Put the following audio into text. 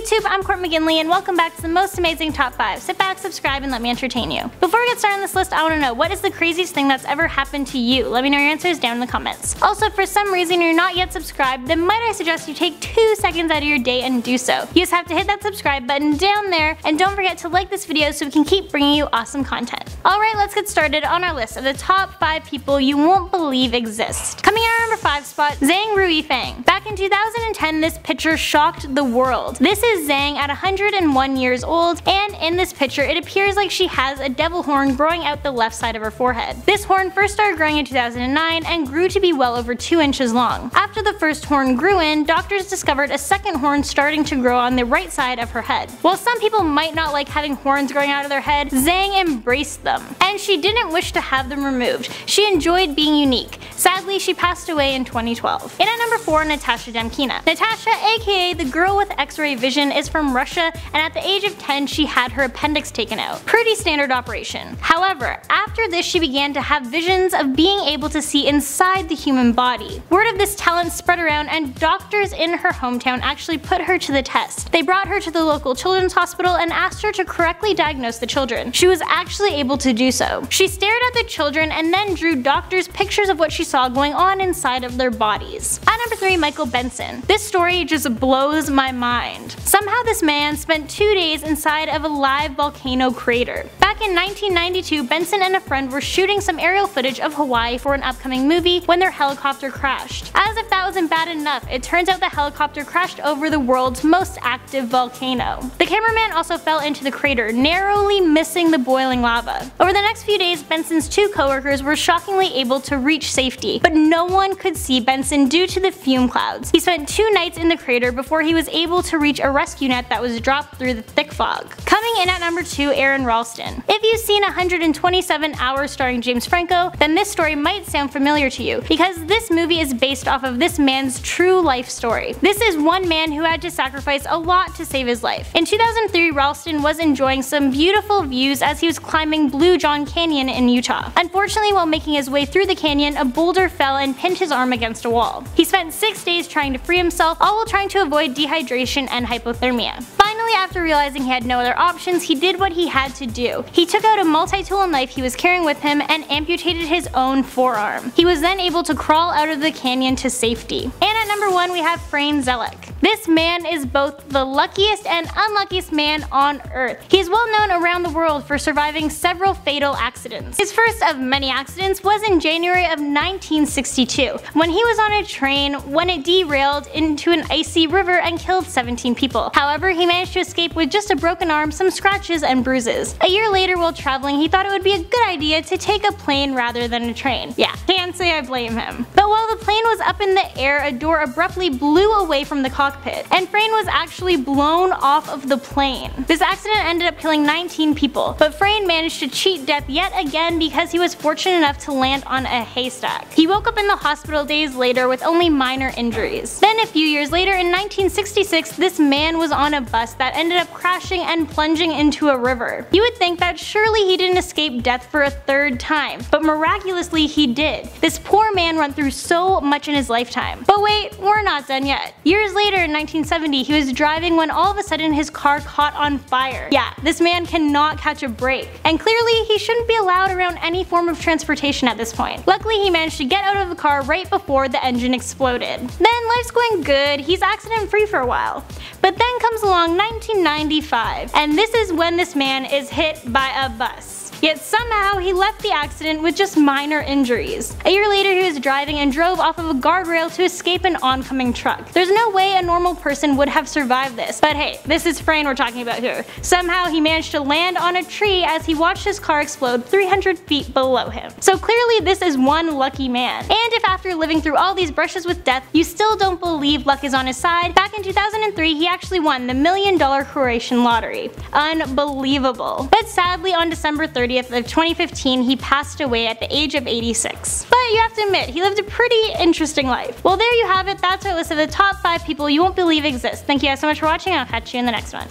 YouTube, I'm Courtney McGinley and welcome back to the most amazing top 5. Sit back, subscribe, and let me entertain you. Before we get started on this list, I want to know, what is the craziest thing that's ever happened to you? Let me know your answers down in the comments. Also, if for some reason you're not yet subscribed, then might I suggest you take 2 seconds out of your day and do so. You just have to hit that subscribe button down there, and don't forget to like this video so we can keep bringing you awesome content. Alright, let's get started on our list of the top 5 people you won't believe exist. Coming in at number 5 spot, Zhang Rui-fang. Back in 2010, this picture shocked the world. This is Zhang at 101 years old, and in this picture it appears like she has a devil horn growing out the left side of her forehead. This horn first started growing in 2009 and grew to be well over 2 inches long. After the first horn grew in, doctors discovered a second horn starting to grow on the right side of her head. While some people might not like having horns growing out of their head, Zhang embraced them, and she didn't wish to have them removed. She enjoyed being unique. Sadly, she passed away in 2012. In at number 4, Natasha Demkina. Natasha, aka the girl with X-ray vision, is from Russia, and at the age of 10 she had her appendix taken out. Pretty standard operation. However, after this she began to have visions of being able to see inside the human body. Word of this talent spread around, and doctors in her hometown actually put her to the test. They brought her to the local children's hospital and asked her to correctly diagnose the children. She was actually able to do so. She stared at the children and then drew doctors pictures of what she saw going on inside of their bodies. At number 3, Michael Benson. This story just blows my mind. Somehow this man spent 2 days inside of a live volcano crater. Back in 1992, Benson and a friend were shooting some aerial footage of Hawaii for an upcoming movie when their helicopter crashed. As if that wasn't bad enough, it turns out the helicopter crashed over the world's most active volcano. The cameraman also fell into the crater, narrowly missing the boiling lava. Over the next few days, Benson's 2 coworkers were shockingly able to reach safety, but no one could see Benson due to the fume clouds. He spent 2 nights in the crater before he was able to reach a rescue net that was dropped through the thick fog. Coming in at number 2, Aron Ralston. If you've seen 127 Hours starring James Franco, then this story might sound familiar to you, because this movie is based off of this man's true life story. This is one man who had to sacrifice a lot to save his life. In 2003, Ralston was enjoying some beautiful views as he was climbing Blue John Canyon in Utah. Unfortunately, while making his way through the canyon, a boulder fell and pinned his arm against a wall. He spent 6 days trying to free himself, all while trying to avoid dehydration and hypothermia. Finally, after realizing he had no other options, he did what he had to do. He took out a multi-tool knife he was carrying with him and amputated his own forearm. He was then able to crawl out of the canyon to safety. And at number 1, we have Frane Selak. This man is both the luckiest and unluckiest man on earth. He is well known around the world for surviving several fatal accidents. His first of many accidents was in January of 1962, when he was on a train when it derailed into an icy river and killed 17 people. However, he managed to escape with just a broken arm, some scratches, and bruises. A year later, while traveling, he thought it would be a good idea to take a plane rather than a train. Yeah, can't say I blame him. But while the plane was up in the air, a door abruptly blew away from the cockpit, and Frane was actually blown off of the plane. This accident ended up killing 19 people, but Frane managed to cheat death yet again because he was fortunate enough to land on a haystack. He woke up in the hospital days later with only minor injuries. Then a few years later, in 1966, this man was on a bus that ended up crashing and plunging into a river. You would think that surely he didn't escape death for a 3rd time, but miraculously he did. This poor man went through so much in his lifetime. But wait, we're not done yet. Years later, in 1970, he was driving when all of a sudden his car caught on fire. Yeah, this man cannot catch a break, and clearly he shouldn't be allowed around any form of transportation at this point. Luckily, he managed to get out of the car right before the engine exploded. Then life's going good, he's accident free for a while. But then comes along 1995, and this is when this man is hit by a bus. Yet somehow he left the accident with just minor injuries. A year later, he was driving and drove off of a guardrail to escape an oncoming truck. There's no way a normal person would have survived this, but hey, this is Frane we're talking about here. Somehow he managed to land on a tree as he watched his car explode 300 feet below him. So clearly this is one lucky man. And if after living through all these brushes with death, you still don't believe luck is on his side, back in 2003 he actually won the $1 million Croatian lottery. Unbelievable. But sadly, on December 30th of 2015, he passed away at the age of 86. But you have to admit, he lived a pretty interesting life. Well, there you have it. That's our list of the top 5 people you won't believe exist. Thank you guys so much for watching, and I'll catch you in the next one.